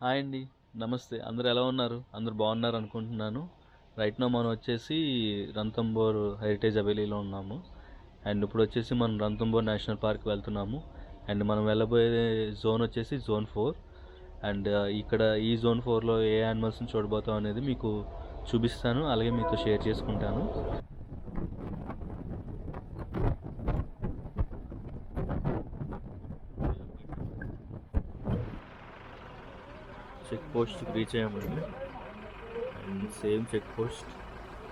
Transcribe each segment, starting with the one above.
Hi అండి. నమస్తే. అందరూ ఎలా ఉన్నారు? అందరూ బాగున్నారు అనుకుంటున్నాను. రైట్ నౌ మనం వచ్చేసి రణథంబోర్ హెరిటేజ్ అవెలీలో ఉన్నాము. అండ్ ఇప్పుడు వచ్చేసి మనం రణథంబోర్ నేషనల్ పార్క్ వెళ్తున్నాము. అండ్ మనం వెళ్ళబోయే జోన్ వచ్చేసి జోన్ 4. అండ్ ఇక్కడ ఈ జోన్ 4లో ఏ యానిమల్స్ని చూడబోతాం అనేది మీకు చూపిస్తాను, అలాగే మీతో షేర్ చేసుకుంటాను. చెక్ పోస్ట్కి రీచ్ అయ్యామండి. అండ్ సేమ్ చెక్ పోస్ట్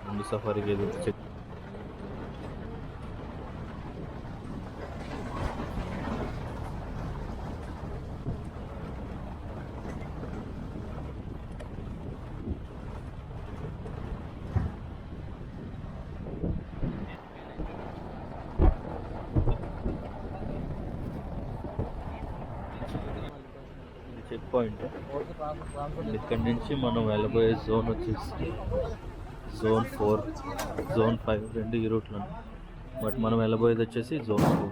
ముందు సఫారీకి ఏదైతే చెక్ చెక్ పాయింట్. ఇక్కడి నుంచి మనం వెళ్ళబోయే జోన్ వచ్చేసి జోన్ 4, జోన్ 5 రెండు ఈ రూట్లో. బట్ మనం వెళ్ళబోయేది వచ్చేసి జోన్ 4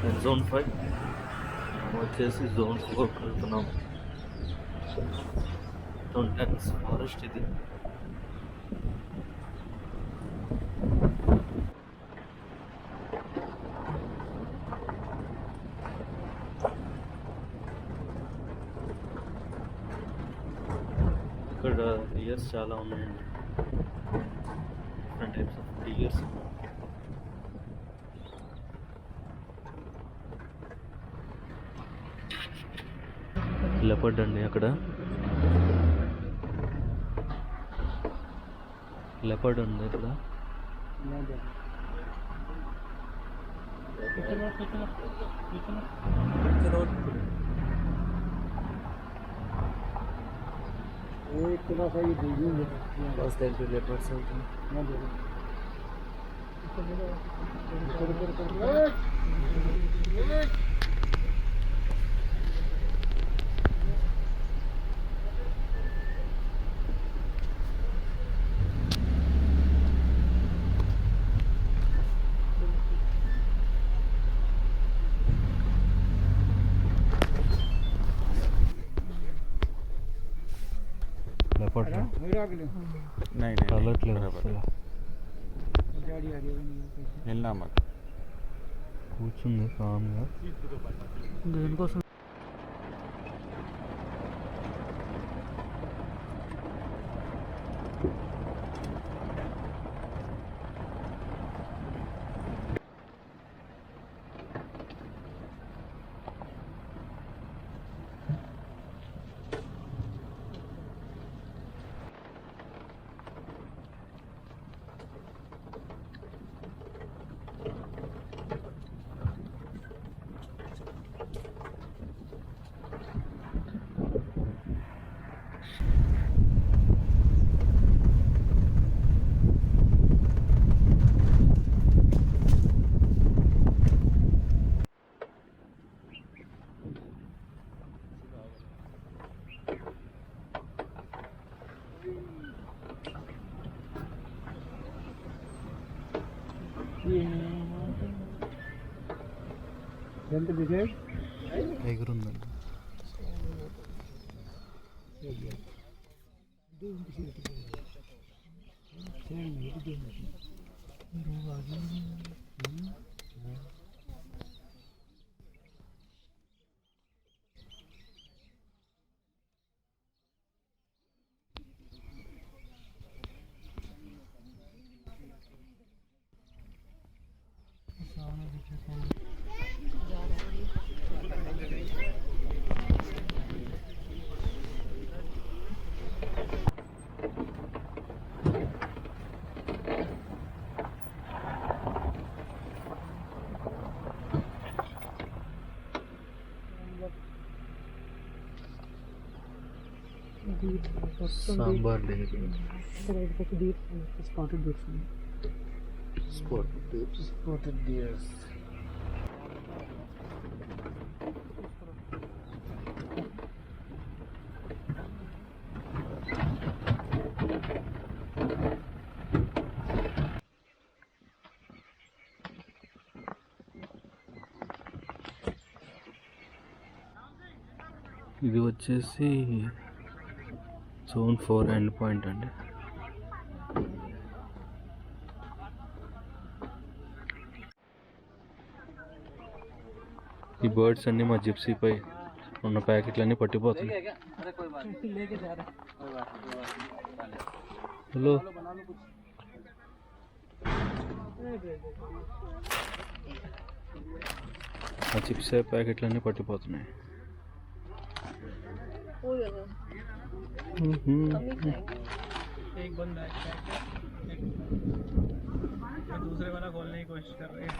అండ్ జోన్ 5 వచ్చేసి జోన్ 4 వెళ్తున్నాం. ఫారెస్ట్ ఇది. ఇక్కడ డియర్స్ చాలా ఉన్నాయండి. Different types of deers. Leopard అండి, అక్కడ లెపర్డ్ ఉంది ఇక్కడ. थोड़ा सा ये बिल्डिंग है बस देख के लेपर से ना दे नहीं వెళ్ళినా మరి కూర్చుంది కామ్గా. దేనికోసం ఎంత బిజెడ్ ఎగురుందండి. सांबर लेंगे. Spotted deers. ఇది వచ్చేసి జోన్ 4 ఎండ్ పాయింట్ అండి. ఈ బర్డ్స్ అన్నీ మా జిప్సీపై ఉన్న ప్యాకెట్లన్నీ పట్టిపోతున్నాయి. హలో, ఆ చిప్స్ ప్యాకెట్లన్నీ పట్టిపోతున్నాయి. एक बंदा है दूसरे वाला खोलने की कोशिश कर रहे हैं.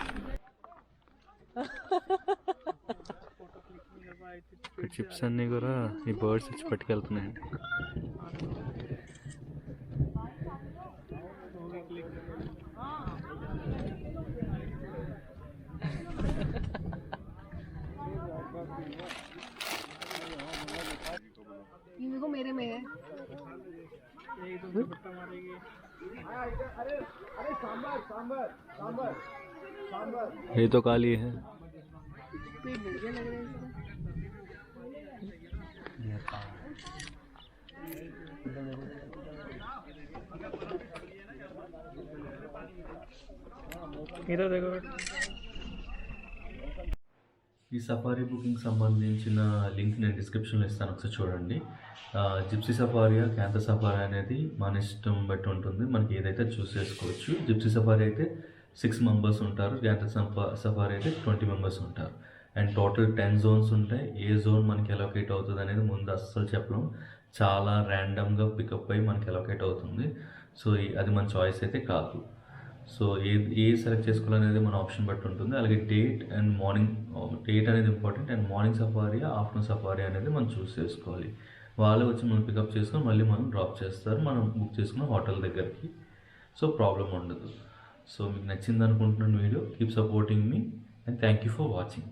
చిప్స్ అన్నీ కూడా ఈ బర్డ్స్ వచ్చి పట్టుకెళ్తున్నాయండి. देखो मेरे में है. ये तो काली है. पेट भर गया लग रहा है इसका. इधर देखो. ఈ సఫారీ బుకింగ్ సంబంధించిన లింక్ నేను డిస్క్రిప్షన్లో ఇస్తాను, ఒకసారి చూడండి. జిప్సీ సఫారియా క్యాంథా సఫారీ అనేది మన ఇష్టం బట్టి ఉంటుంది, మనకి ఏదైతే చూస్ చేసుకోవచ్చు. జిప్సీ సఫారీ అయితే 6 మెంబర్స్ ఉంటారు, క్యాంథా సఫారీ అయితే 20 మెంబర్స్ ఉంటారు. అండ్ టోటల్ 10 జోన్స్ ఉంటాయి. ఏ జోన్ మనకి అలొకేట్ అవుతుంది అనేది ముందు అస్సలు చెప్పలేం, చాలా ర్యాండమ్గా పికప్ అయ్యి మనకి అలొకేట్ అవుతుంది. సో అది మన చాయిస్ అయితే కాదు. సో ఏ సెలెక్ట్ చేసుకోవాలనేది మన ఆప్షన్ బట్టి ఉంటుంది. అలాగే డేట్ అండ్ మార్నింగ్, డేట్ అనేది important. And morning safari afternoon safari అనేది మనం చూస్ చేసుకోవాలి. వాళ్ళే వచ్చి మనం పికప్ చేసుకొని మళ్ళీ మనం డ్రాప్ చేస్తారు మనం బుక్ చేసుకున్న హోటల్ దగ్గరికి. సో ప్రాబ్లం ఉండదు. సో మీకు నచ్చింది అనుకుంటున్నాను video. Keep supporting me and thank you for watching.